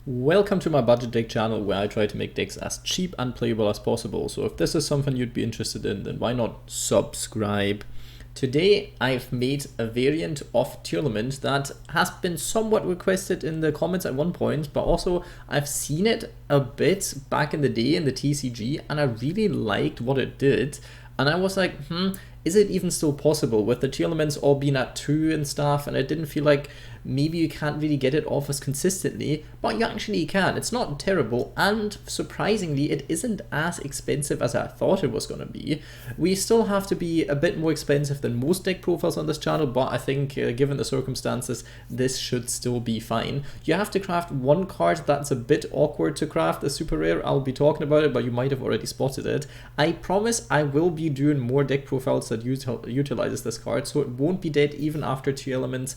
Welcome to my budget deck channel where I try to make decks as cheap and playable as possible. So if this is something you'd be interested in, then why not subscribe? Today I've made a variant of Tearlaments that has been somewhat requested in the comments at one point, but also I've seen it a bit back in the day in the TCG and I really liked what it did. And I was like, is it even still possible with the Tearlaments all being at 2 and stuff, and it didn't feel like maybe you can't really get it off as consistently, but you actually can. It's not terrible, and surprisingly it isn't as expensive as I thought it was going to be. We still have to be a bit more expensive than most deck profiles on this channel, but I think given the circumstances this should still be fine. You have to craft one card that's a bit awkward to craft, a super rare. I'll be talking about it, but you might have already spotted it. I promise I will be doing more deck profiles that utilizes this card, so it won't be dead even after Tearlaments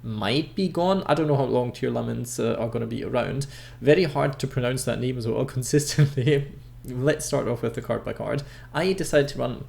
might be gone. I don't know how long Tearlaments are going to be around. Very hard to pronounce that name as well consistently. Let's start off with the card by card. I decided to run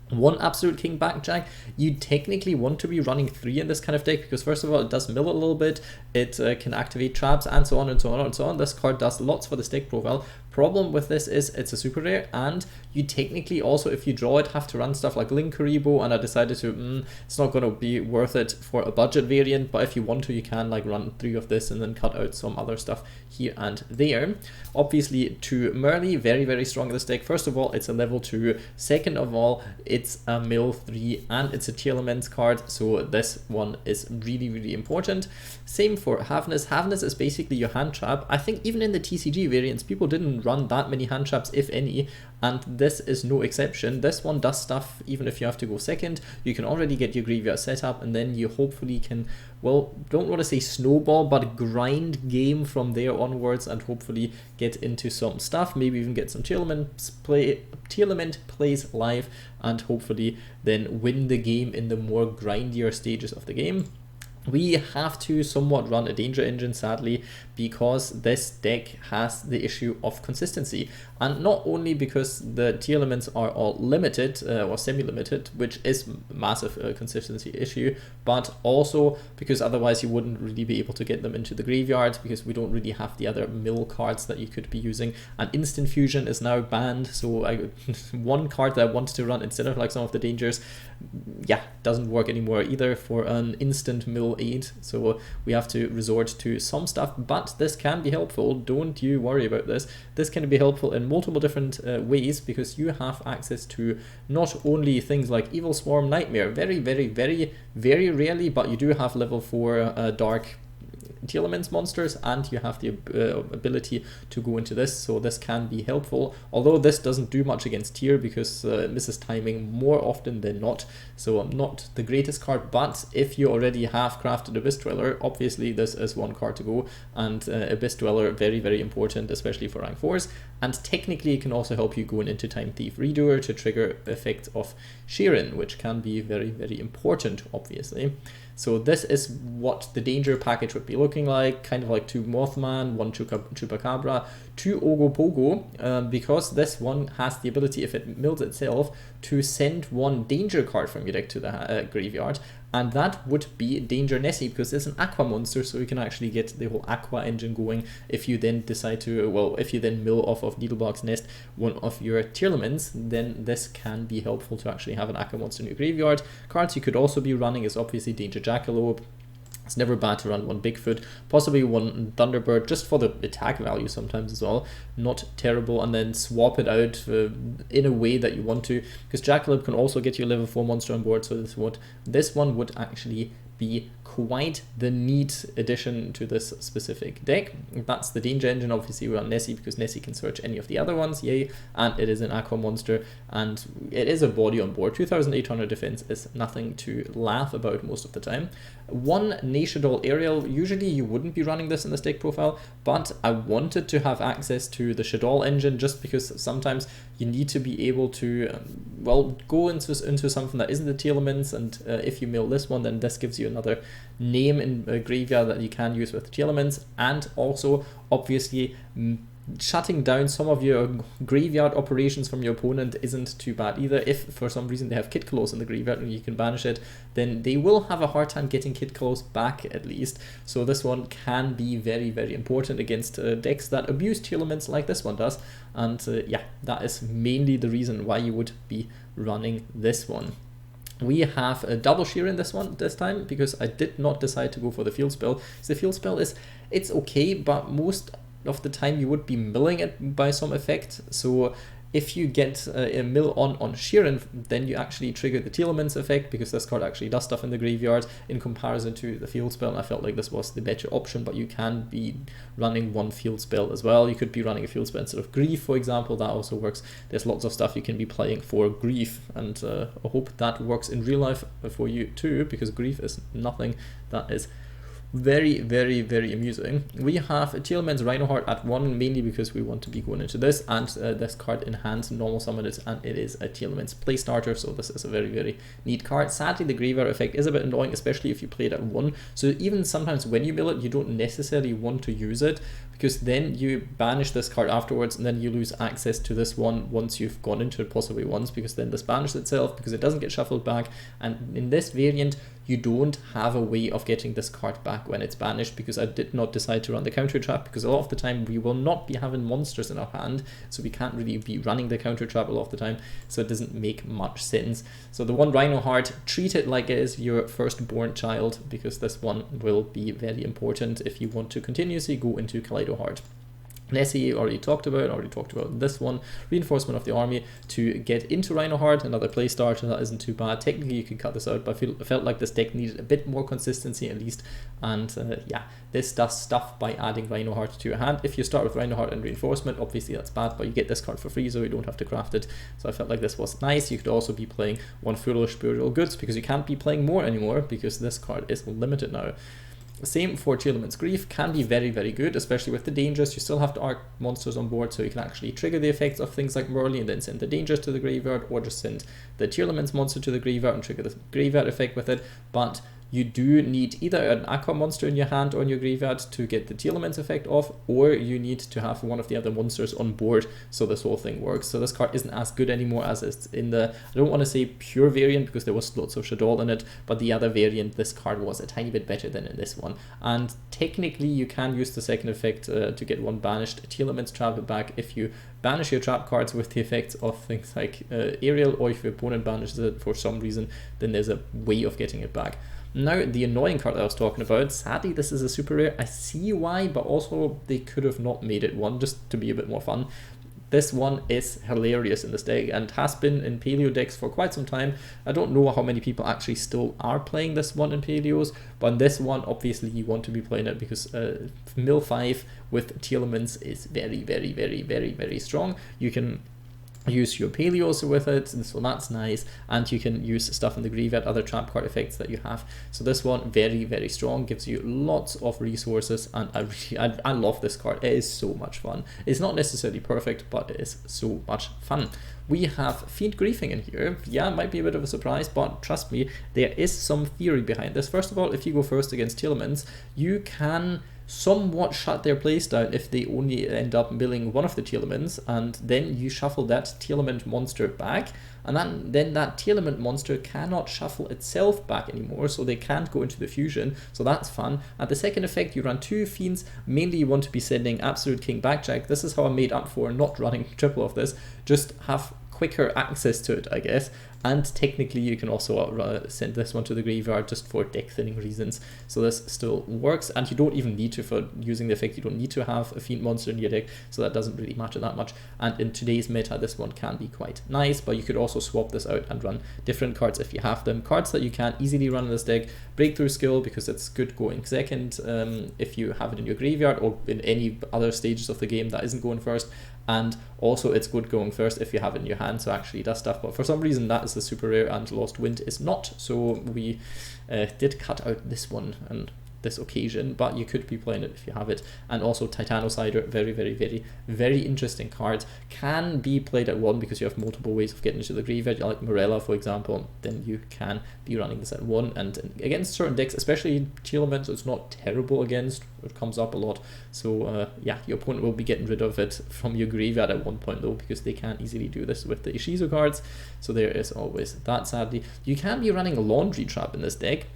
one Absolute King Backjack. You technically want to be running 3 in this kind of deck because first of all it does mill a little bit, it can activate traps and so on and so on and so on. This card does lots for this deck profile. Problem with this is it's a super rare, and you technically also, if you draw it, have to run stuff like Linkuriboh, and I decided to, it's not going to be worth it for a budget variant, but if you want to, you can like run 3 of this and then cut out some other stuff here and there. Obviously, to Merrli, very, very strong in this deck. First of all, it's a level 2. Second of all, it's a mill 3, and it's a Tearlaments card, so this one is really, really important. Same for Havnis. Havnis is basically your hand trap. I think even in the TCG variants, people didn't run that many hand traps, if any, and this is no exception. This one does stuff even if you have to go second. You can already get your graveyard set up, and then you hopefully can, well, don't want to say snowball, but grind game from there onwards and hopefully get into some stuff, maybe even get some Tearlament plays live, and hopefully then win the game in the more grindier stages of the game. We have to somewhat run a danger engine, sadly, because this deck has the issue of consistency. And not only because the Tearlaments are all limited or semi-limited, which is a massive consistency issue, but also because otherwise you wouldn't really be able to get them into the graveyard because we don't really have the other mill cards that you could be using. And instant fusion is now banned, so one card that I wanted to run instead of like some of the dangers, yeah, doesn't work anymore either for an instant mill aid, so we have to resort to some stuff, but this can be helpful. Don't you worry about this. This can be helpful in multiple different ways because you have access to not only things like Evilswarm Nightmare, very, very, very, very rarely, but you do have level 4 dark Tearlaments monsters, and you have the ability to go into this, so this can be helpful, although this doesn't do much against Tear because it misses timing more often than not, so not the greatest card. But if you already have crafted Abyss Dweller, obviously this is one card to go, and Abyss Dweller, very, very important, especially for rank 4s, and technically it can also help you going into Time Thief Redoer to trigger effect of Scheiren, which can be very, very important, obviously. So this is what the danger package would be looking like, kind of like 2 Mothman, 1 Chupacabra, 2 Ogopogo, because this one has the ability, if it mills itself, to send 1 danger card from your deck to the graveyard, and that would be Danger Nessie because it's an aqua monster, so you can actually get the whole aqua engine going if you then decide to, well, if you then mill off of Needlebug Nest one of your Tearlaments, then this can be helpful to actually have an aqua monster in your graveyard. Cards you could also be running is obviously Danger Jackalope. It's never bad to run 1 Bigfoot, possibly 1 Thunderbird, just for the attack value sometimes as well. Not terrible, and then swap it out in a way that you want to, because Jackalope can also get your level 4 monster on board, so this one would actually be quite the neat addition to this specific deck. That's the danger engine. Obviously we run Nessie because Nessie can search any of the other ones, yay, and it is an aqua monster, and it is a body on board. 2800 defense is nothing to laugh about most of the time. 1 Naelshaddoll Ariel, usually you wouldn't be running this in this deck profile, but I wanted to have access to the Shaddoll engine just because sometimes you need to be able to, well, go into something that isn't the Tearlaments, and if you mill this one, then this gives you another name in a graveyard that you can use with Tearlaments, and also obviously shutting down some of your graveyard operations from your opponent isn't too bad either. If for some reason they have Kid Claws in the graveyard and you can banish it, then they will have a hard time getting Kid Claws back at least. So this one can be very, very important against decks that abuse Tearlaments like this one does. And yeah, that is mainly the reason why you would be running this one. We have a double Scheiren this time, because I did not decide to go for the field spell. So the field spell it's okay, but most of the time you would be milling it by some effect. So if you get a mill on Scheiren, then you actually trigger the Tearlaments effect, because this card actually does stuff in the graveyard in comparison to the field spell. I felt like this was the better option, but you can be running one field spell as well. You could be running a field spell instead of Grief, for example. That also works. There's lots of stuff you can be playing for Grief, and I hope that works in real life for you too, because Grief is nothing that is very, very, very amusing. We have a Tearlaments Reinoheart at 1, mainly because we want to be going into this, and this card in hand, normal summon it, and it is a Tearlaments play starter, so this is a very, very neat card. Sadly, the graveyard effect is a bit annoying, especially if you play it at 1, so even sometimes when you mill it, you don't necessarily want to use it, because then you banish this card afterwards, and then you lose access to this one once you've gone into it possibly once, because then this banishes itself, because it doesn't get shuffled back, and in this variant, you don't have a way of getting this card back when it's banished, because I did not decide to run the counter trap, because a lot of the time we will not be having monsters in our hand, so we can't really be running the counter trap a lot of the time, so it doesn't make much sense. So the one Reinoheart, treat it like it is your firstborn child, because this one will be very important if you want to continuously go into Kaleidoheart. Nessie already talked about this one, reinforcement of the army to get into Reinoheart, another play starter that isn't too bad. Technically you could cut this out, but I felt like this deck needed a bit more consistency at least, and yeah, this does stuff by adding Reinoheart to your hand. If you start with Reinoheart and reinforcement, obviously that's bad, but you get this card for free, so you don't have to craft it, so I felt like this was nice. You could also be playing one Foolish Burial Goods, because you can't be playing more anymore, because this card is limited now. Same for Tearlaments Grief, can be very, very good, especially with the dangers. You still have to arc monsters on board, so you can actually trigger the effects of things like Merrli and then send the dangers to the graveyard, or just send the Tearlaments monster to the graveyard and trigger the graveyard effect with it. But you do need either an Aqua monster in your hand or in your graveyard to get the Tearlaments effect off, or you need to have one of the other monsters on board so this whole thing works. So this card isn't as good anymore as it's in the, I don't want to say pure variant, because there was lots of Shaddoll in it, but the other variant, this card was a tiny bit better than in this one. And technically you can use the second effect to get one banished Tearlaments trap back if you banish your trap cards with the effects of things like Ariel, or if your opponent banishes it for some reason, then there's a way of getting it back. Now, the annoying card I was talking about, sadly this is a super rare. I see why, but also they could have not made it one, just to be a bit more fun. This one is hilarious in this deck, and has been in Paleo decks for quite some time. I don't know how many people actually still are playing this one in Paleos, but in this one, obviously you want to be playing it, because Mill 5 with Tearlaments is very, very, very, very, very strong. You can use your Paleos with it, so that's nice, and you can use stuff in the graveyard, other trap card effects that you have. So this one, very, very strong, gives you lots of resources, and I love this card. It is so much fun. It's not necessarily perfect, but it is so much fun. We have Fiend Griefing in here. Yeah, it might be a bit of a surprise, but trust me, there is some theory behind this. First of all, if you go first against Tearlaments, you can somewhat shut their place down if they only end up milling one of the Tearlaments, and then you shuffle that Tearlament monster back, and then that Tearlament monster cannot shuffle itself back anymore, so they can't go into the fusion, so that's fun. At the second effect, you run 2 Fiends. Mainly you want to be sending Absolute King Backjack. This is how I made up for not running triple of this, just have quicker access to it, I guess. And technically you can also send this one to the graveyard just for deck thinning reasons, so this still works. And you don't even need to, for using the effect, you don't need to have a Fiend monster in your deck, so that doesn't really matter that much. And in today's meta, this one can be quite nice, but you could also swap this out and run different cards if you have them. Cards that you can easily run in this deck: Breakthrough Skill, because it's good going second if you have it in your graveyard or in any other stages of the game that isn't going first, and also it's good going first if you have it in your hand, so actually does stuff. But for some reason that is the super rare and Lost Wind is not, so we did cut out this one, and this occasion, but you could be playing it if you have it. And also Titanocider, very, very, very, very interesting card. Can be played at 1 because you have multiple ways of getting into the graveyard, like Marrella, for example. Then you can be running this at 1, and against certain decks, especially Tearlaments, it's not terrible against. It comes up a lot. So yeah, your opponent will be getting rid of it from your graveyard at one point though, because they can't easily do this with the Ishizu cards. So there is always that, sadly. You can be running a Laundry Trap in this deck.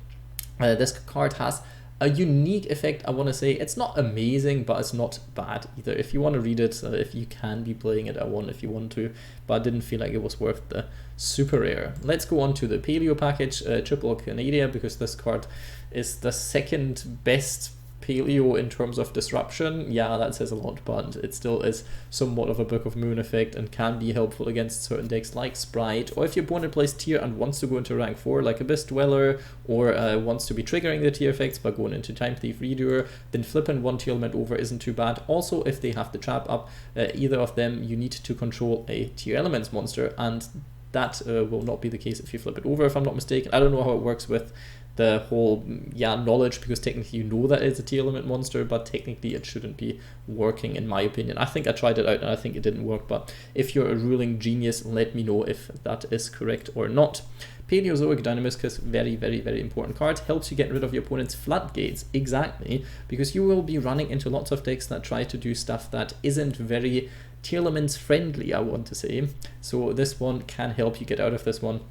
This card has a unique effect, I want to say. It's not amazing, but it's not bad either. If you want to read it, if you can be playing it at 1 if you want to, but I didn't feel like it was worth the super rare. Let's go on to the Paleo package, Triple Canadia, because this card is the second best Paleo in terms of disruption. Yeah, that says a lot, but it still is somewhat of a Book of Moon effect and can be helpful against certain decks like Sprite, or if your opponent plays tier and wants to go into rank 4 like Abyss Dweller, or wants to be triggering the tier effects by going into Time Thief Redoer, then flipping one Tearlament over isn't too bad. Also, if they have the trap up, either of them, you need to control a Tearlaments monster, and that will not be the case if you flip it over, if I'm not mistaken. I don't know how it works with the whole knowledge, because technically you know that it's a Tearlament monster, but technically it shouldn't be working in my opinion. I think I tried it out and I think it didn't work, but if you're a ruling genius, let me know if that is correct or not. Paleozoic Dinomischus, very, very, very important card. Helps you get rid of your opponent's floodgates, exactly, because you will be running into lots of decks that try to do stuff that isn't very Tearlaments friendly, I want to say. So this one can help you get out of this one,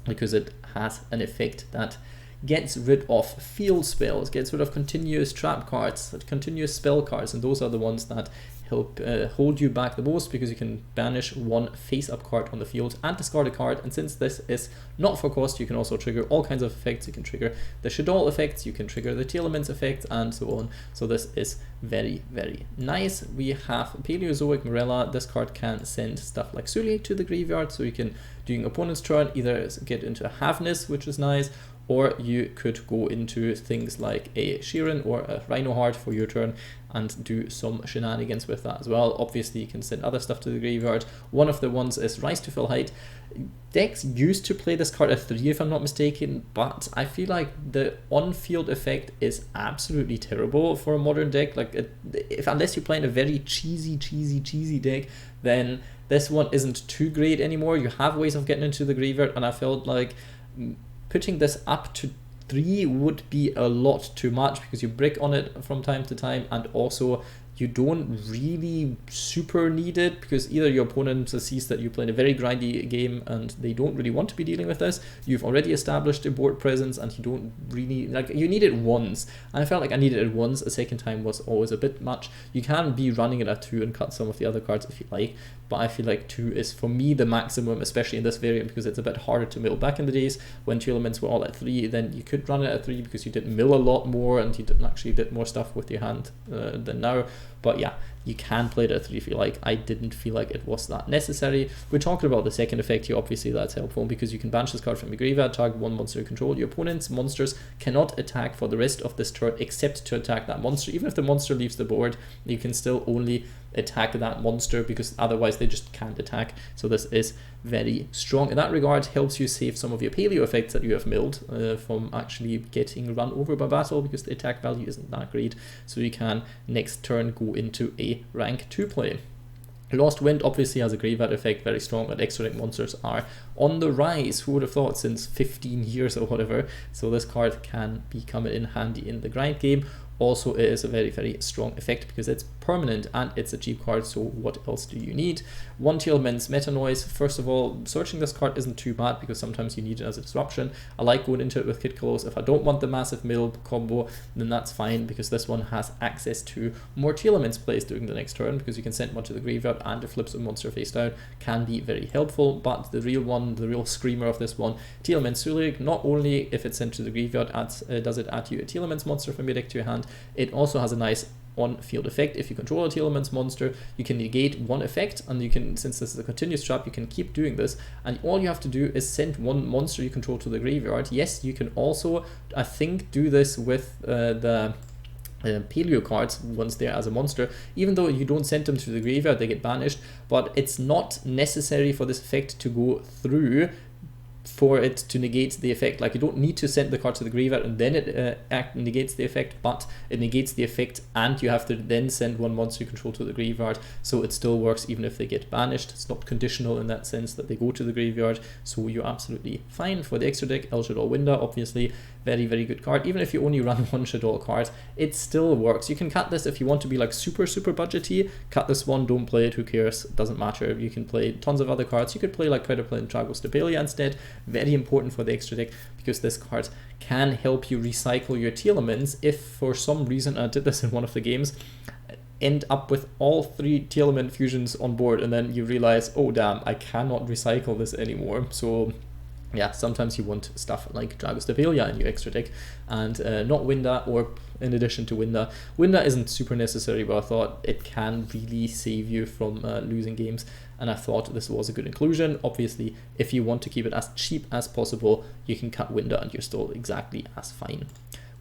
because it has an effect that gets rid of field spells, gets rid of continuous trap cards, continuous spell cards, and those are the ones that help hold you back the most, because you can banish one face-up card on the field and discard a card. And since this is not for cost, you can also trigger all kinds of effects. You can trigger the Shaddoll effects, you can trigger the Tearlaments effects, and so on. So this is very, very nice. We have Paleozoic Marrella. This card can send stuff like Sulliek to the graveyard, so you can, during opponent's turn, either get into a Havnis, which is nice, or you could go into things like a Scheiren or a Reinoheart for your turn and do some shenanigans with that as well. Obviously, you can send other stuff to the graveyard. One of the ones is Rise to Full Height. Decks used to play this card at 3 if I'm not mistaken, but I feel like the on-field effect is absolutely terrible for a modern deck. Like, unless you're playing a very cheesy deck, then this one isn't too great anymore. You have ways of getting into the graveyard, and I felt like putting this up to 3 would be a lot too much, because you brick on it from time to time, and also you don't really super need it, because either your opponent sees that you're playing a very grindy game and they don't really want to be dealing with this, you've already established a board presence, and you don't really, like, you need it once. And I felt like I needed it once. A second time was always a bit much. You can be running it at 2 and cut some of the other cards if you like, but I feel like 2 is for me the maximum, especially in this variant, because it's a bit harder to mill. Back in the days when Tearlaments were all at 3, then you could run it at 3 because you did mill a lot more and you did more stuff with your hand than now. But yeah, you can play it at 3 if you like. I didn't feel like it was that necessary. We're talking about the second effect here. Obviously that's helpful, because you can banish this card from your graveyard, target one monster you control. Your opponent's monsters cannot attack for the rest of this turn except to attack that monster. Even if the monster leaves the board, you can still only attack that monster, because otherwise they just can't attack. So this is very strong in that regard. Helps you save some of your paleo effects that you have milled from actually getting run over by battle, because the attack value isn't that great. So you can next turn go into a rank 2 play. Lost Wind obviously has a graveyard effect, very strong, and extra rank monsters are on the rise. Who would have thought, since 15 years or whatever. So this card can be coming in handy in the grind game. Also, it is a very, very strong effect because it's permanent and it's a cheap card, so what else do you need? One Tearlaments Metanoise. First of all, searching this card isn't too bad because sometimes you need it as a disruption. I like going into it with Kid Close. If I don't want the massive mill combo, then that's fine, because this one has access to more Tearlaments plays during the next turn, because you can send one to the graveyard and it flips a monster face down. Can be very helpful, but the real one, the real screamer of this one, Tearlaments Sulliek, not only if it's sent to the graveyard does it add you a Tearlaments monster from your deck to your hand, it also has a nice on-field effect. If you control a Tearlaments monster, you can negate one effect, and you can, since this is a continuous trap, you can keep doing this, and all you have to do is send one monster you control to the graveyard. Yes, you can also, I think, do this with the Paleo cards once they're as a monster. Even though you don't send them to the graveyard, they get banished, but it's not necessary for this effect to go through for it to negate the effect. Like, you don't need to send the card to the graveyard and then it negates the effect, but it negates the effect and you have to then send one monster you control to the graveyard, so it still works even if they get banished. It's not conditional in that sense that they go to the graveyard, so you're absolutely fine. For the extra deck, Neelshaddoll Winda, obviously very, very good card. Even if you only run one Shaddoll card, it still works. You can cut this if you want to be like super budgety. Cut this one, don't play it, who cares, it doesn't matter. You can play tons of other cards. You could play like Predator and Tragostapelia instead. Very important for the extra deck, because this card can help you recycle your Tearlaments if for some reason, I did this in one of the games, end up with all 3 Tearlament fusions on board and then you realize, oh damn, I cannot recycle this anymore. So yeah, sometimes you want stuff like Tragostapelia in your extra deck and not Winda, or in addition to Winda. Winda isn't super necessary, but I thought it can really save you from losing games, and I thought this was a good inclusion. Obviously, if you want to keep it as cheap as possible, you can cut Winda and you're still exactly as fine.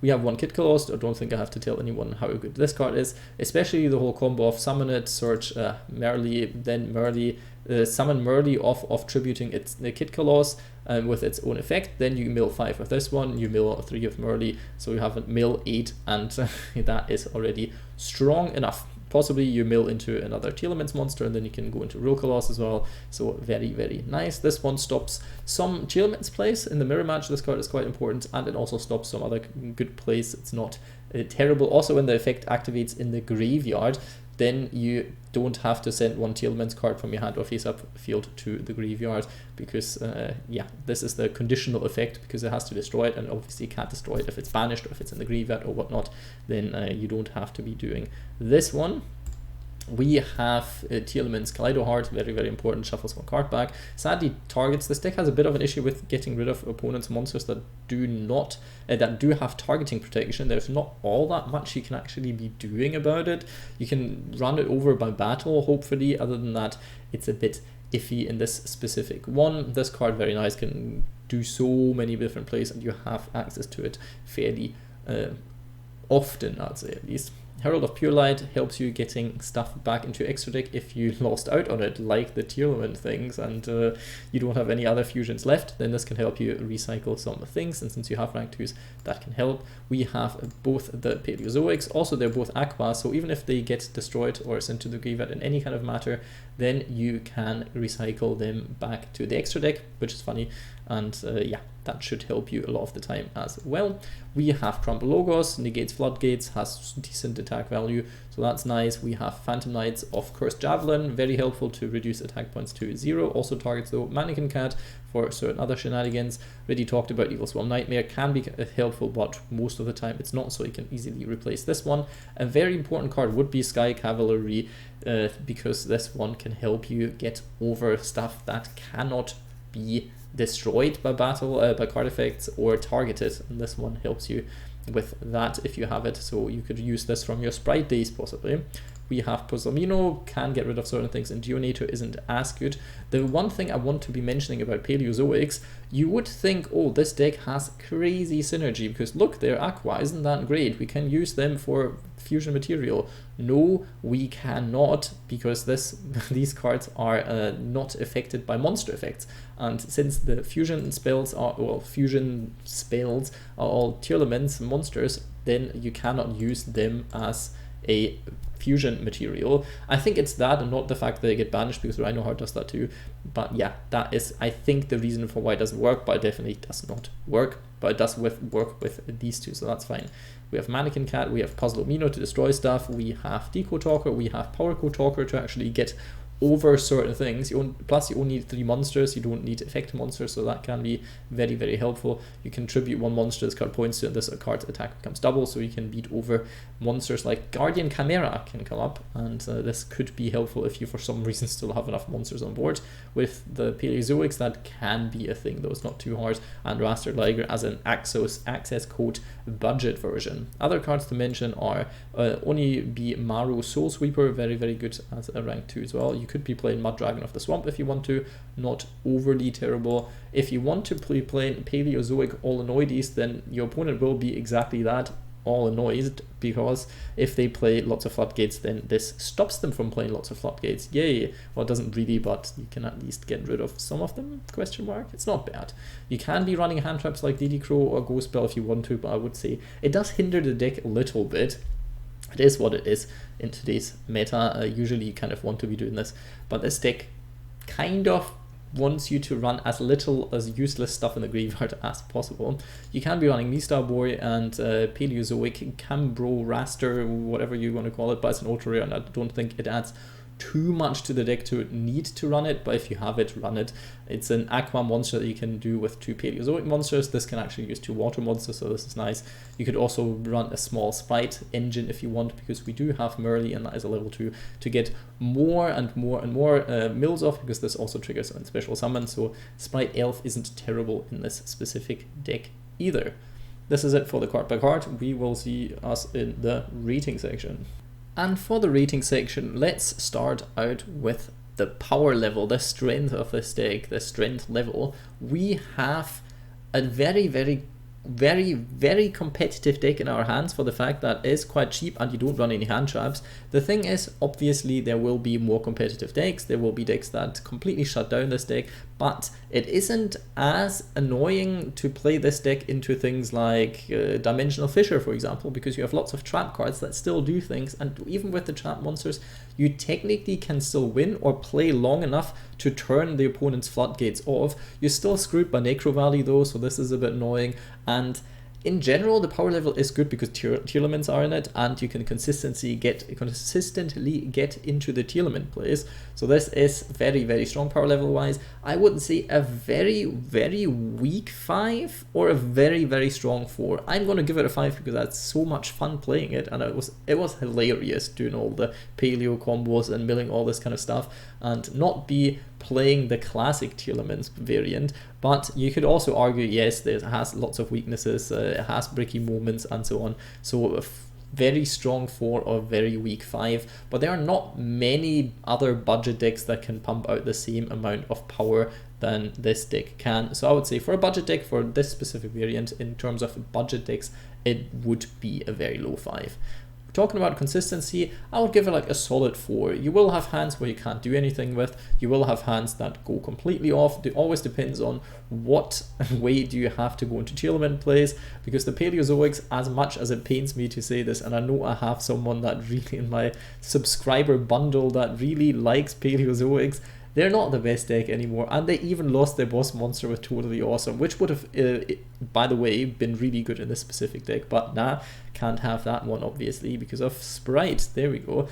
We have one Kit Colossus. I don't think I have to tell anyone how good this card is, especially the whole combo of summon it, search Merrli, then Merrli, summon Merrli off tributing its the Kit Colossus with its own effect. Then you mill 5 with this one, you mill 3 of Merrli, so you have a mill 8, and that is already strong enough. Possibly you mill into another Tearlaments monster and then you can go into Rokalos as well. So very, very nice. This one stops some Tearlaments plays in the mirror match. This card is quite important, and it also stops some other good plays. It's not terrible. Also, when the effect activates in the graveyard, then you don't have to send one Tearlaments card from your hand or face-up field to the graveyard, because yeah, this is the conditional effect, because it has to destroy it, and obviously you can't destroy it if it's banished or if it's in the graveyard or whatnot. Then you don't have to be doing this one. We have Tearlaments Reinoheart, very, very important, shuffles one card back. Sadly, targets. This deck has a bit of an issue with getting rid of opponents' monsters that do not, that do have targeting protection. There's not all that much you can actually be doing about it. You can run it over by battle, hopefully. Other than that, it's a bit iffy in this specific one. This card, very nice, can do so many different plays, and you have access to it fairly often, I'd say, at least. Herald of Pure Light helps you getting stuff back into your extra deck if you lost out on it, like the Tearlament things, and you don't have any other fusions left. Then this can help you recycle some things, and since you have rank 2s, that can help. We have both the Paleozoics. Also, they're both Aqua, so even if they get destroyed or sent to the graveyard in any kind of matter, then you can recycle them back to the extra deck, which is funny. And yeah, that should help you a lot of the time as well. We have Crumble Logos, negates Floodgates, has decent attack value, so that's nice. We have Phantom Knights of Cursed Javelin, very helpful to reduce attack points to 0. Also targets though Mannequin Cat for certain other shenanigans. Already talked about Evilswarm Nightmare, can be helpful, but most of the time it's not, so you can easily replace this one. A very important card would be Sky Cavalry, because this one can help you get over stuff that cannot be destroyed by battle, by card effects, or targeted, and this one helps you with that if you have it, so you could use this from your Sprite days possibly. We have Pozzomino, can get rid of certain things, and Geonator isn't as good. The one thing I want to be mentioning about Paleozoics, you would think, oh, this deck has crazy synergy, because look, they're Aqua, isn't that great? We can use them for fusion material. No, we cannot, because these cards are not affected by monster effects. And since the fusion spells are, well, fusion spells are all Tearlaments monsters, then you cannot use them as a fusion material. I think it's that and not the fact that they get banished, because Reinoheart does that too. But yeah, that is, I think, the reason for why it doesn't work, but it definitely does not work. But it does work with these two, so that's fine. We have Mannequin Cat, we have Pozzomino to destroy stuff, we have Decode Talker, we have Decode Talker to actually get over certain things. Plus you only need 3 monsters, you don't need effect monsters, so that can be very, very helpful. You can tribute 1 monster, this card points to it, and this card's attack becomes double, so you can beat over monsters like Guardian Chimera can come up, and this could be helpful if you for some reason still have enough monsters on board. With the Paleozoics, that can be a thing though, it's not too hard, and Raster Liger as an access code budget version. Other cards to mention are Onibi Maru Soul Sweeper, very, very good as a rank 2 as well. You could be playing Mud Dragon of the Swamp if you want to, not overly terrible. If you want to play playing Paleozoic Olenoides, then your opponent will be exactly that, all annoyed, because if they play lots of floodgates, then this stops them from playing lots of floodgates. Yay! Well, it doesn't really, but you can at least get rid of some of them, question mark. It's not bad. You can be running hand traps like DD Crow or Ghost Spell if you want to, but I would say it does hinder the deck a little bit. It is what it is in today's meta. Usually you kind of want to be doing this, but this deck kind of wants you to run as little as useless stuff in the graveyard as possible. You can be running Mistar Boy and Paleozoic Cambro Raster, whatever you want to call it, but it's an ultra rare and I don't think it adds too much to the deck to need to run it, but if you have it, run it. It's an aqua monster that you can do with 2 Paleozoic monsters. This can actually use 2 water monsters, so this is nice. You could also run a small Sprite engine if you want, because we do have Merrli and that is a level 2 to get more and more and more mills off, because this also triggers on special summon, so Sprite Elf isn't terrible in this specific deck either. This is it for the card by card. We will see us in the rating section. And for the rating section, let's start out with the power level, the strength of this deck, the strength level. We have a very competitive deck in our hands for the fact that it is quite cheap and you don't run any hand traps. The thing is, obviously there will be more competitive decks, there will be decks that completely shut down this deck, but it isn't as annoying to play this deck into things like Dimensional Fissure, for example, because you have lots of trap cards that still do things, and even with the trap monsters, you technically can still win or play long enough to turn the opponent's floodgates off. You're still screwed by Necro Valley though, so this is a bit annoying, and in general, the power level is good because Tearlaments are in it, and you can consistently get into the Tearlament plays. So this is very strong power level wise. I wouldn't say a very weak 5 or a very strong 4. I'm going to give it a 5 because that's so much fun playing it, and it was hilarious doing all the paleo combos and milling all this kind of stuff, and not be playing the classic Tearlaments variant. But you could also argue, yes, it has lots of weaknesses, it has bricky moments and so on, so a very strong 4 or very weak 5, but there are not many other budget decks that can pump out the same amount of power than this deck can. So I would say for a budget deck, for this specific variant, in terms of budget decks, it would be a very low 5. Talking about consistency, I would give it like a solid 4. You will have hands where you can't do anything with, you will have hands that go completely off. It always depends on what way do you have to go into Tearlament plays, because the Paleozoics, as much as it pains me to say this, and I know I have someone that really in my subscriber bundle that really likes Paleozoics, they're not the best deck anymore, and they even lost their boss monster with Totally Awesome, which would have, by the way, been really good in this specific deck, but nah, can't have that one obviously because of Sprite. There we go.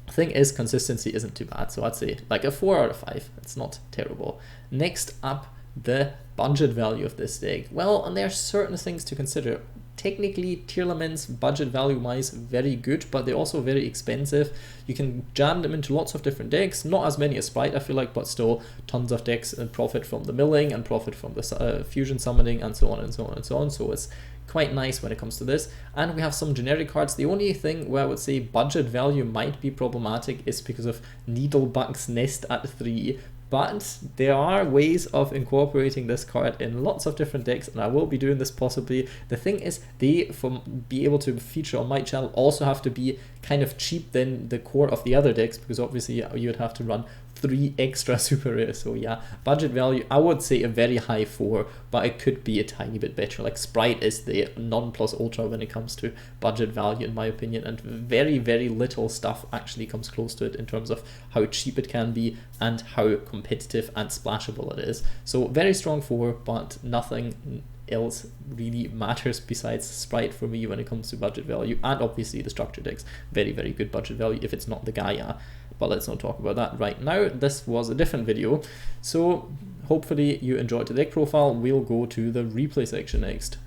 Thing is, consistency isn't too bad, so I'd say like a 4 out of 5. It's not terrible. Next up, the budget value of this deck. Well, and there are certain things to consider. Technically, Tearlaments, budget value wise, very good, but they're also very expensive. You can jam them into lots of different decks, not as many as Sprite, I feel like, but still tons of decks profit from the milling and profit from the fusion summoning and so on and so on and so on. So it's quite nice when it comes to this. And we have some generic cards. The only thing where I would say budget value might be problematic is because of Needlebug Nest at 3. But there are ways of incorporating this card in lots of different decks, and I will be doing this possibly. The thing is, they, for be able to feature on my channel, also have to be kind of cheap than the core of the other decks, because obviously you would have to run 3 extra super rares. So yeah, budget value, I would say a very high 4, but it could be a tiny bit better. Like Sprite is the non plus ultra when it comes to budget value in my opinion, and very little stuff actually comes close to it in terms of how cheap it can be and how competitive and splashable it is. So very strong 4, but nothing else really matters besides Sprite for me when it comes to budget value, and obviously the structure decks, very good budget value if it's not the Gaia. But let's not talk about that right now. This was a different video, so hopefully you enjoyed the deck profile. We'll go to the replay section next.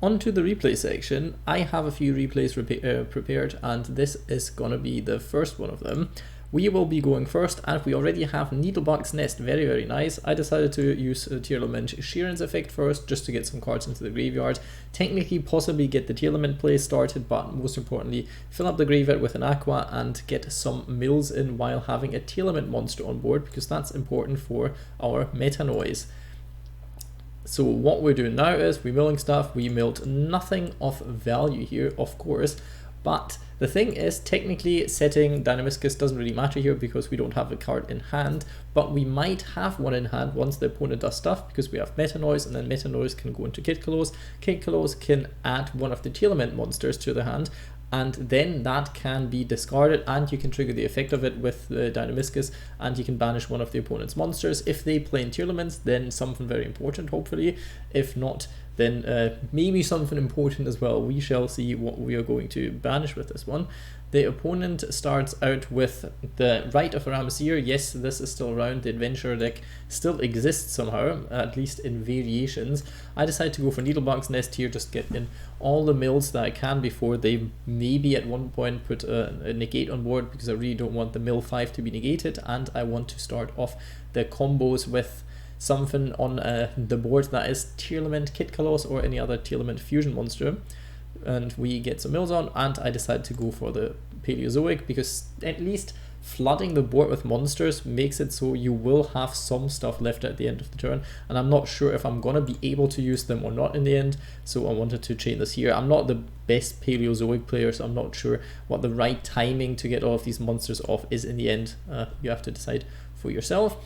On to the replay section. I have a few replays prepared, and this is gonna be the first one of them. We will be going first, and we already have Needlebug Nest, very nice. I decided to use Tearlaments Scheiren's effect first, just to get some cards into the graveyard. Technically, possibly get the Tearlament play started, but most importantly, fill up the graveyard with an Aqua and get some mills in while having a Tearlament monster on board, because that's important for our Metanoise. So what we're doing now is we're milling stuff. We milled nothing of value here, of course, but the thing is, technically setting Dinomischus doesn't really matter here because we don't have a card in hand, but we might have one in hand once the opponent does stuff, because we have Metanoise, and then Metanoise can go into Kitkalos. Kitkalos can add one of the Tearlament monsters to the hand, and then that can be discarded, and you can trigger the effect of it with the Dinomischus, and you can banish one of the opponent's monsters. If they play in Tearlaments, then something very important, hopefully. If not, then maybe something important as well. We shall see what we are going to banish with this one. The opponent starts out with the Rite of Ramesir. Yes, this is still around. The adventure deck still exists somehow, at least in variations. I decide to go for Needlebug Nest here, just get in all the mills that I can before they maybe at one point put a negate on board, because I really don't want the mill 5 to be negated, and I want to start off the combos with something on the board that is Tearlament Kitkalos or any other Tearlament fusion monster. And we get some mills on, and I decide to go for the Paleozoic, because at least flooding the board with monsters makes it so you will have some stuff left at the end of the turn, and I'm not sure if I'm gonna be able to use them or not in the end, so I wanted to chain this here. I'm not the best Paleozoic player, so I'm not sure what the right timing to get all of these monsters off is in the end. You have to decide for yourself.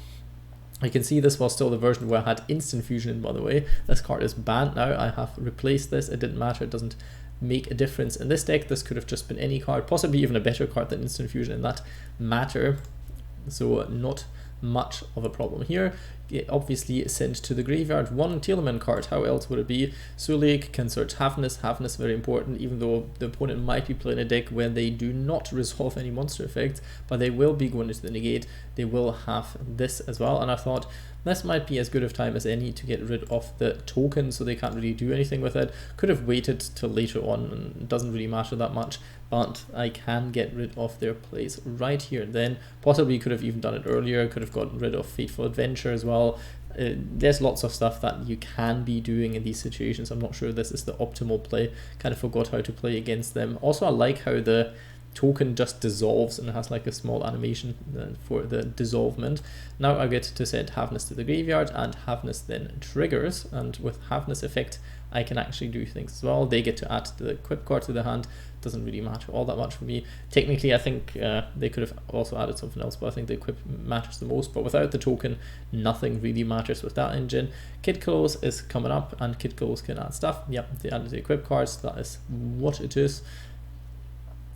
You can see this was still the version where I had instant fusion in, by the way. This card is banned now. I have replaced this. It didn't matter. It doesn't make a difference in this deck. This could have just been any card, possibly even a better card than instant fusion in that matter. So not much of a problem here. It obviously sent to the graveyard one Tearlament card. How else would it be? Sulliek can search Havnis. Havnis very important, even though the opponent might be playing a deck where they do not resolve any monster effects, but they will be going into the negate. They will have this as well, and I thought this might be as good of time as any to get rid of the token, so they can't really do anything with it. Could have waited till later on, and it doesn't really matter that much, but I can get rid of their plays right here and then. Possibly could have even done it earlier, could have gotten rid of Fateful Adventure as well. There's lots of stuff that you can be doing in these situations. I'm not sure this is the optimal play. Kind of forgot how to play against them. Also, I like how the token just dissolves and has like a small animation for the dissolvement. Now I get to send Havnis to the graveyard, and Havnis then triggers, and with Havnis effect I can actually do things as well. They get to add the equip card to the hand. Doesn't really matter all that much for me. Technically I think they could have also added something else, but I think the equip matters the most. But without the token, nothing really matters with that engine. Kitkalos is coming up, and Kitkalos can add stuff. Yep, they added the equip cards. That is what it is.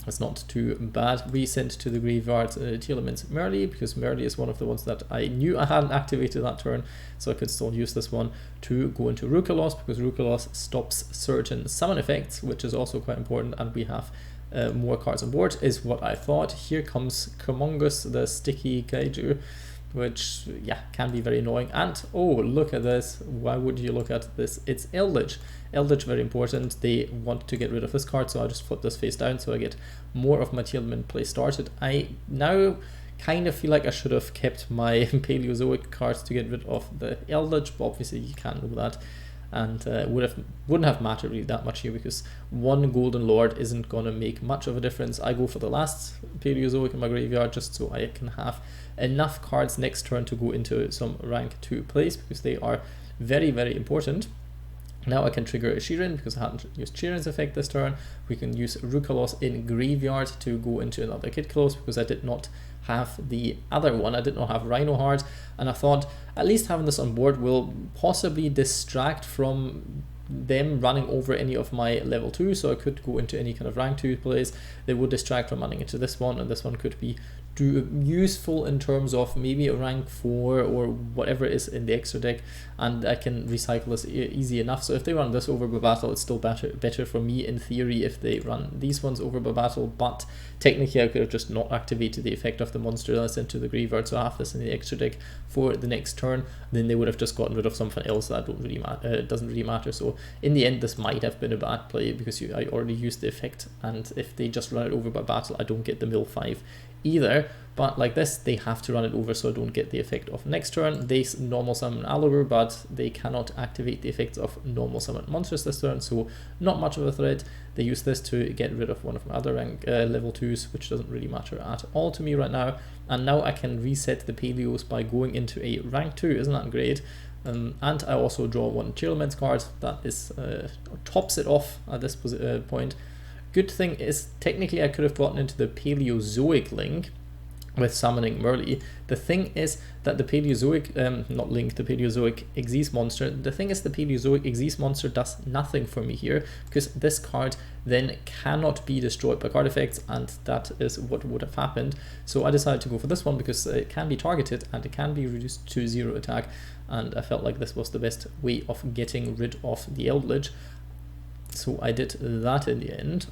It's not too bad. We sent to the graveyard Tearlaments Merrli, because Merrli is one of the ones that I knew I hadn't activated that turn, so I could still use this one to go into Rukalos, because Rukalos stops certain summon effects, which is also quite important, and we have more cards on board, is what I thought. Here comes Kumongus, the sticky kaiju, which, yeah, can be very annoying. And, oh, look at this. Why would you look at this? It's Eldlich. Eldlich, very important. They want to get rid of this card, so I'll just flip this face down so I get more of my Tearlament play started. I now kind of feel like I should have kept my Paleozoic cards to get rid of the Eldlich, but obviously you can't do that. And wouldn't have mattered really that much here, because one Golden Lord isn't going to make much of a difference. I go for the last Paleozoic in my graveyard just so I can have enough cards next turn to go into some rank 2 plays, because they are very, very important. Now I can trigger a Scheiren, because I hadn't used Scheiren's effect this turn. We can use Rukalos in graveyard to go into another Kitkalos, because I did not have the other one. I did not have Reinoheart, and I thought at least having this on board will possibly distract from them running over any of my level 2, so I could go into any kind of rank 2 plays. They would distract from running into this one, and this one could be useful in terms of maybe a rank 4 or whatever is in the extra deck, and I can recycle this easy enough. So if they run this over by battle, it's still better for me in theory if they run these ones over by battle, but technically I could have just not activated the effect of the monster that I sent to the graveyard, so I have this in the extra deck for the next turn. Then they would have just gotten rid of something else that doesn't really matter. So in the end this might have been a bad play, because I already used the effect, and if they just run it over by battle I don't get the mill 5 either. but like this, they have to run it over so I don't get the effect of next turn. They normal summon Allure, but they cannot activate the effects of normal summon monsters this turn, so not much of a threat. They use this to get rid of one of my other rank level 2s, which doesn't really matter at all to me right now. And now I can reset the Paleos by going into a rank 2, isn't that great? And I also draw one Tearlaments card that is tops it off at this point. Good thing is, technically I could have gotten into the Paleozoic link with summoning Merrli. The thing is that the Paleozoic, not link, the Paleozoic Xyz monster, the thing is the Paleozoic Xyz monster does nothing for me here, because this card then cannot be destroyed by card effects, and that is what would have happened. So I decided to go for this one because it can be targeted and it can be reduced to 0 attack, and I felt like this was the best way of getting rid of the Eldlich. So I did that in the end.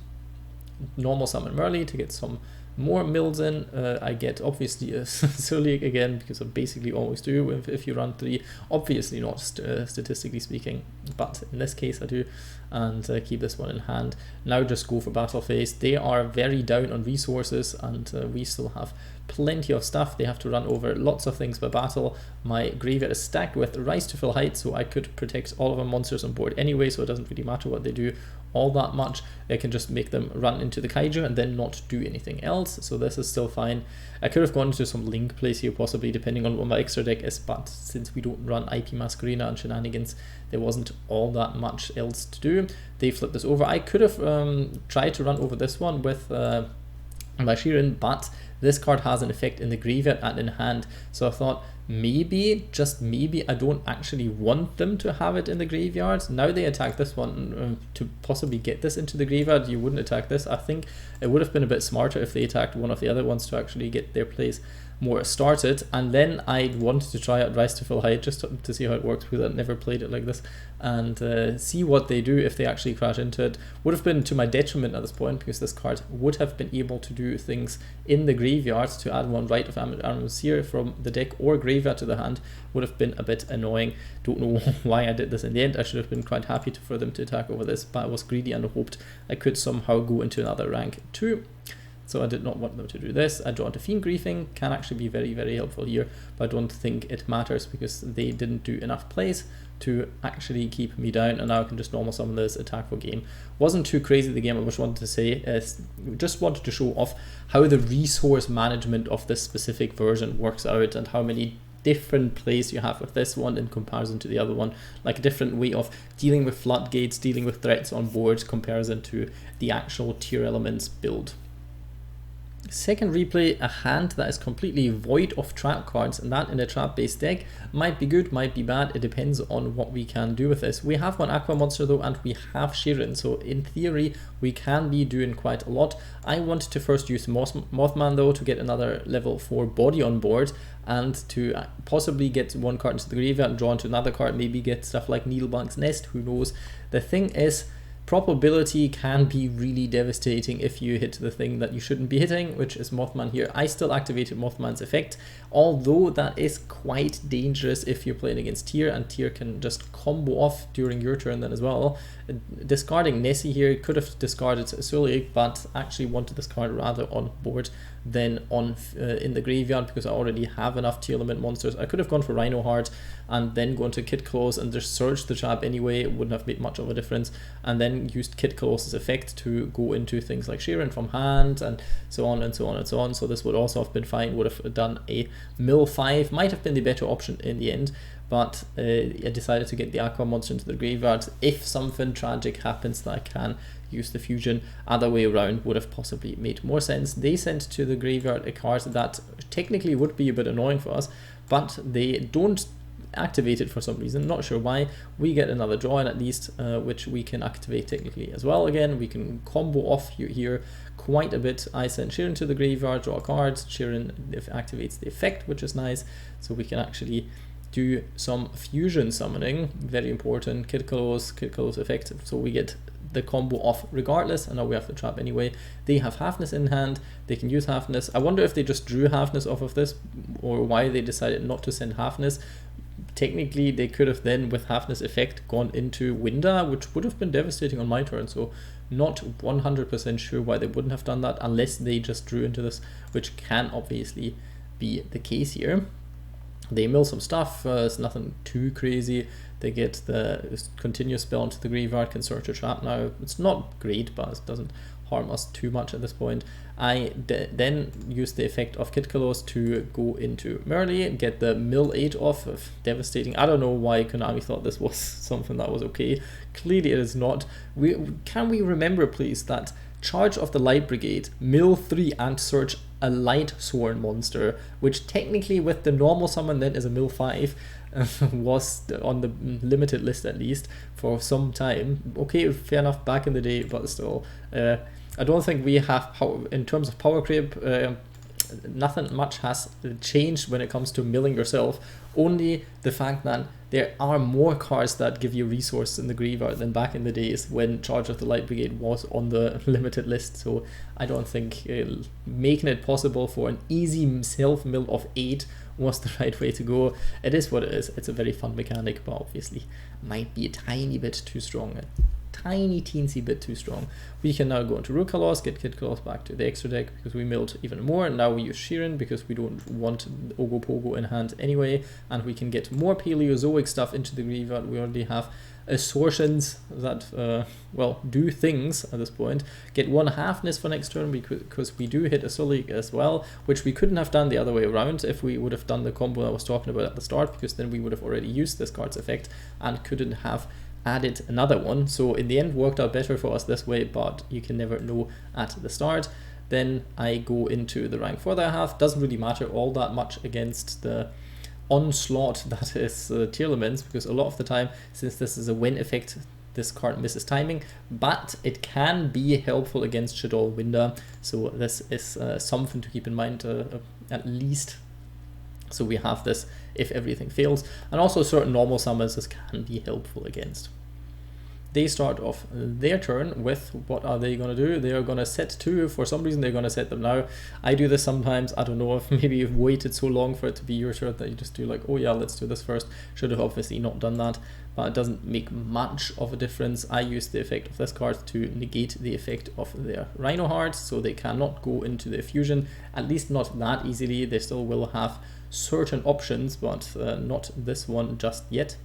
Normal summon Merrli to get some more mills in. I get obviously a Sulliek again, because I basically always do if you run 3. Obviously not statistically speaking, but in this case I do, and keep this one in hand. Now just go for battle phase. They are very down on resources, and we still have plenty of stuff. They have to run over lots of things by battle. My graveyard is stacked with Rise to Full Height, so I could protect all of our monsters on board anyway, so it doesn't really matter what they do all that much. I can just make them run into the Kaiju and then not do anything else, so this is still fine. I could have gone into some link plays here possibly, depending on what my extra deck is, but since we don't run IP Masquerena and shenanigans, there wasn't all that much else to do. They flipped this over. I could have tried to run over this one with my Scheiren, but this card has an effect in the graveyard and in hand, so I thought maybe, just maybe, I don't actually want them to have it in the graveyard. Now they attack this one to possibly get this into the graveyard. You wouldn't attack this. I think it would have been a bit smarter if they attacked one of the other ones to actually get their plays more started, and then I wanted to try out Rise to Full Height just to see how it works, because I'd never played it like this, and see what they do if they actually crash into it. Would have been to my detriment at this point, because this card would have been able to do things in the graveyard to add one Rite of Aramesir from the deck or graveyard to the hand. Would have been a bit annoying. Don't know why I did this in the end. I should have been quite happy for them to attack over this, but I was greedy and hoped I could somehow go into another rank 2. So I did not want them to do this. I draw into Fiend Griefing, can actually be very, very helpful here, but I don't think it matters because they didn't do enough plays to actually keep me down, and now I can just normal summon this, attack for game. Wasn't too crazy the game. I just wanted to say, just wanted to show off how the resource management of this specific version works out, and how many different plays you have with this one in comparison to the other one, like a different way of dealing with floodgates, dealing with threats on board, comparison to the actual Tearlaments build. Second replay, a hand that is completely void of trap cards, and that in a trap based deck might be good, might be bad. It depends on what we can do with this. We have one aqua monster though, and we have Scheiren, so in theory we can be doing quite a lot. I wanted to first use Mothman though to get another level 4 body on board, and to possibly get one card into the graveyard and draw into another card, maybe get stuff like Needlebug Nest, who knows. The thing is, probability can be really devastating if you hit the thing that you shouldn't be hitting, which is Mothman here. I still activated Mothman's effect, although that is quite dangerous if you're playing against Tear, and Tear can just combo off during your turn then as well. Discarding Nessie here, could have discarded Sulliek, but actually wanted this card rather on board than on in the graveyard, because I already have enough Tearlament monsters. I could have gone for Reinoheart and then gone to Kid Close and just searched the trap anyway. It wouldn't have made much of a difference, and then used Kid Close's effect to go into things like Scheiren from hand and so on and so on and so on. So this would also have been fine, would have done a mill 5, might have been the better option in the end, but I decided to get the aqua monster into the graveyard. If something tragic happens that I can use the fusion, other way around would have possibly made more sense. They sent to the graveyard a card that technically would be a bit annoying for us, but they don't activate it for some reason, not sure why. We get another draw in at least, which we can activate technically as well. Again, we can combo off here quite a bit. I send Scheiren to the graveyard, draw a card, Scheiren activates the effect, which is nice, so we can actually do some fusion summoning, very important. Kid Close effect, so we get the combo off regardless, and now we have the trap anyway. They have Havnis in hand, they can use Havnis. I wonder if they just drew Havnis off of this, or why they decided not to send Havnis. technically they could have then, with Havnis effect, gone into Winda, which would have been devastating on my turn. So not 100% sure why they wouldn't have done that, unless they just drew into this, which can obviously be the case here. They mill some stuff, it's nothing too crazy. They get the continuous spell into the graveyard, can search a trap now. It's not great, but it doesn't harm us too much at this point. I then use the effect of Kitkalos to go into Merrli, get the mill 8 off of devastating. I don't know why Konami thought this was something that was okay. Clearly it is not. Can we remember, please, that Charge of the Light Brigade, mill 3 and search a Light Sworn monster, which technically with the normal summon then is a mill 5, was on the limited list at least for some time. Okay, fair enough back in the day, but still, I don't think we have power, in terms of power creep, nothing much has changed when it comes to milling yourself. Only the fact that there are more cards that give you resources in the graveyard than back in the days when Charge of the Light Brigade was on the limited list. So I don't think making it possible for an easy self-mill of 8 was the right way to go. It is what it is. It's a very fun mechanic, but obviously might be a tiny bit too strong. Tiny teensy bit too strong. We can now go into Rukalos, get Kitkalos back to the extra deck because we milled even more. Now we use Scheiren because we don't want Ogopogo in hand anyway, and we can get more Paleozoic stuff into the graveyard. We already have assortions that well, do things at this point. Get one Havnis for next turn because we do hit a Sulliek as well, which we couldn't have done the other way around if we would have done the combo I was talking about at the start, because then we would have already used this card's effect and couldn't have added another one. So in the end worked out better for us this way, but you can never know at the start. Then I go into the rank 4 that I have. Doesn't really matter all that much against the onslaught that is Tearlaments, because a lot of the time, since this is a win effect, this card misses timing, but it can be helpful against Shaddoll Winda. So this is something to keep in mind at least. So we have this if everything fails, and also certain normal summons this can be helpful against. They start off their turn with, what are they going to do? They are going to set 2. For some reason they're going to set them now. I do this sometimes. I don't know if maybe you've waited so long for it to be your turn that you just do like, oh yeah, let's do this first. Should have obviously not done that, but it doesn't make much of a difference. I use the effect of this card to negate the effect of their Reinoheart, so they cannot go into the fusion, at least not that easily. They still will have certain options, but not this one just yet.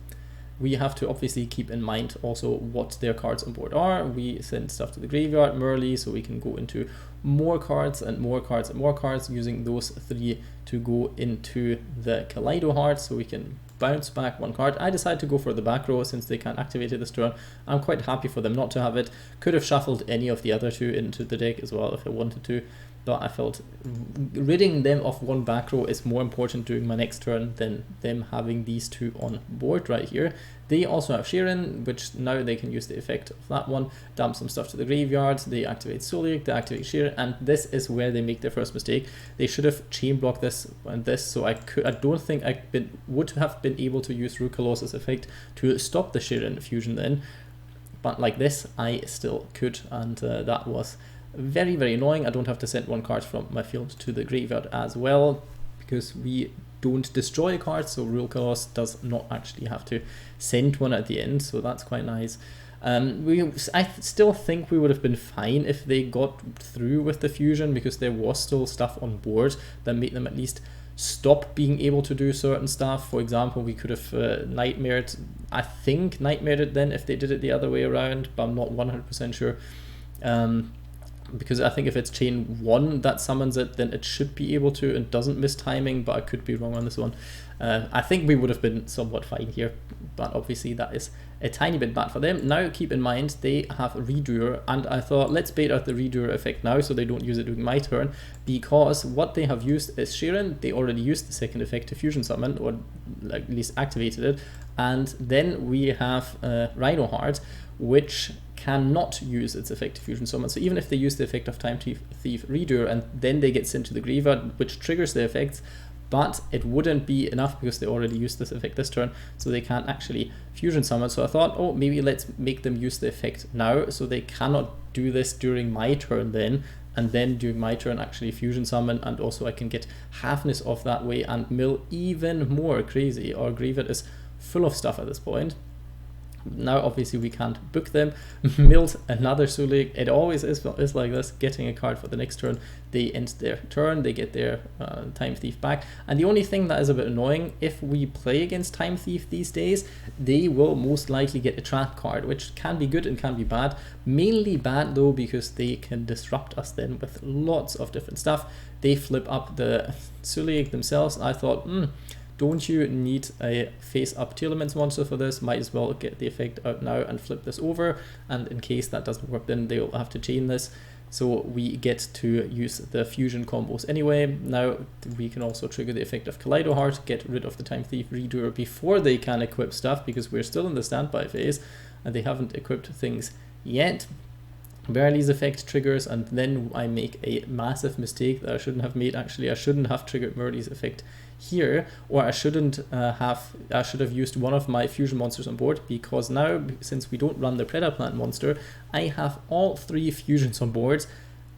We have to obviously keep in mind also what their cards on board are. We send stuff to the graveyard, Merrli, so we can go into more cards and more cards and more cards, using those 3 to go into the Kaleido Heart, so we can bounce back 1 card. I decided to go for the back row since they can't activate it this turn. I'm quite happy for them not to have it. Could have shuffled any of the other 2 into the deck as well if I wanted to, but I felt ridding them of 1 back row is more important during my next turn than them having these 2 on board right here. They also have Scheiren, which now they can use the effect of that one, dump some stuff to the graveyard, they activate Sulliek, they activate Scheiren, and this is where they make their first mistake. They should have chain blocked this and this, so I don't think I would have been able to use Rukalos' effect to stop the Scheiren fusion then, but like this I still could, and that was very, very annoying. I don't have to send 1 card from my field to the graveyard as well, because we don't destroy cards, so Rukalos does not actually have to send one at the end, so that's quite nice. I still think we would have been fine if they got through with the fusion, because there was still stuff on board that made them at least stop being able to do certain stuff. For example, we could have nightmared, I think nightmared it then if they did it the other way around, but I'm not 100% sure. Because I think if it's chain 1 that summons it, then it should be able to and doesn't miss timing, but I could be wrong on this one. I think we would have been somewhat fine here, but obviously that is a tiny bit bad for them. Now keep in mind they have Redoer, and I thought let's bait out the Redoer effect now so they don't use it during my turn, because what they have used is Scheiren. They already used the second effect to fusion summon, or at least activated it, and then we have Reinoheart, which cannot use its effect to fusion summon. So even if they use the effect of Time Thief Redoer and then they get sent to the graveyard, which triggers the effects, but it wouldn't be enough because they already used this effect this turn, so they can't actually fusion summon. So I thought, oh, maybe let's make them use the effect now, so they cannot do this during my turn then, and then during my turn actually fusion summon, and also I can get Havnis off that way and mill even more crazy. Our graveyard is full of stuff at this point. Now obviously we can't book them. Milled another Sulliek. It always is like this, getting a card for the next turn. They end their turn, they get their Time Thief back. And the only thing that is a bit annoying, if we play against Time Thief these days, they will most likely get a trap card, which can be good and can be bad. Mainly bad though, because they can disrupt us then with lots of different stuff. They flip up the Sulliek themselves. I thought, don't you need a face-up Tearlaments monster for this? Might as well get the effect out now and flip this over. And in case that doesn't work, then they'll have to chain this. So we get to use the fusion combos anyway. Now we can also trigger the effect of Heart, get rid of the Time Thief Redoer before they can equip stuff, because we're still in the standby phase and they haven't equipped things yet. Merrli's effect triggers, and then I make a massive mistake that I shouldn't have made. Actually, I shouldn't have triggered Merrli's effect here, or I should have used one of my fusion monsters on board, because now, since we don't run the Predaplant monster, I have all 3 fusions on board,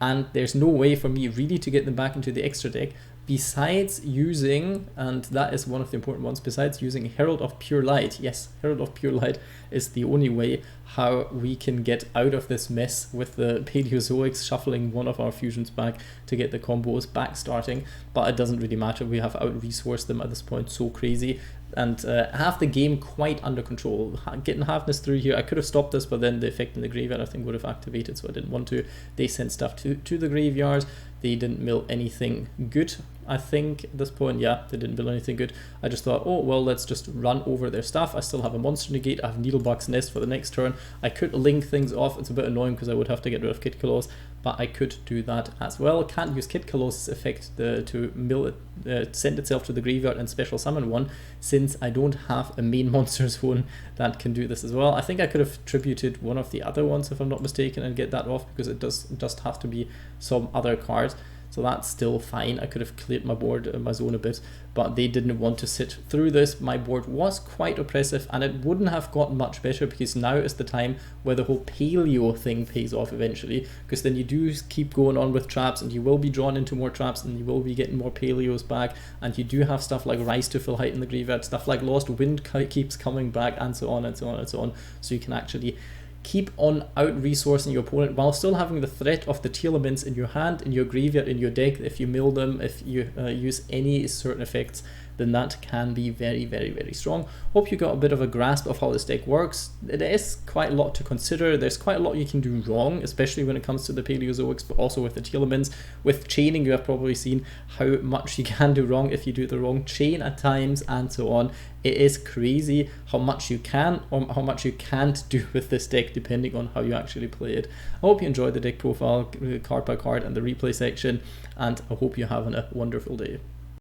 and there's no way for me really to get them back into the extra deck besides using, and that is one of the important ones, besides using Herald of Pure Light. Yes, Herald of Pure Light is the only way how we can get out of this mess with the Paleozoics shuffling one of our fusions back to get the combos back starting. But it doesn't really matter, we have out-resourced them at this point so crazy, and have the game quite under control. Getting Havnis through here, I could have stopped this, but then the effect in the graveyard I think would have activated, so I didn't want to. They sent stuff to the graveyard. They didn't mill anything good, I think, at this point. Yeah, they didn't mill anything good. I just thought, oh, well, let's just run over their stuff. I still have a monster negate. I have Needlebug Nest for the next turn. I could link things off. It's a bit annoying because I would have to get rid of Kitkalos, but I could do that as well. Can't use Kitkalos' effect to mill it, send itself to the graveyard and special summon one, since I don't have a main monster zone that can do this as well. I think I could have tributed one of the other ones, if I'm not mistaken, and get that off, because it does just have to be some other card. So that's still fine. I could have cleared my board, my zone a bit, but they didn't want to sit through this. My board was quite oppressive, and it wouldn't have gotten much better, because now is the time where the whole paleo thing pays off eventually, because then you do keep going on with traps, and you will be drawn into more traps, and you will be getting more paleos back, and you do have stuff like Rise to Fill Height in the graveyard, stuff like Lost Wind keeps coming back, and so on and so on and so on. So you can actually keep on out-resourcing your opponent while still having the threat of the Tearlaments in your hand, in your graveyard, in your deck. If you mill them, if you use any certain effects, then that can be very, very, very strong. Hope you got a bit of a grasp of how this deck works. It is quite a lot to consider. There's quite a lot you can do wrong, especially when it comes to the Paleozoics, but also with the Tearlaments. With chaining, you have probably seen how much you can do wrong if you do the wrong chain at times, and so on. It is crazy how much you can or how much you can't do with this deck, depending on how you actually play it. I hope you enjoyed the deck profile, card by card, and the replay section, and I hope you're having a wonderful day.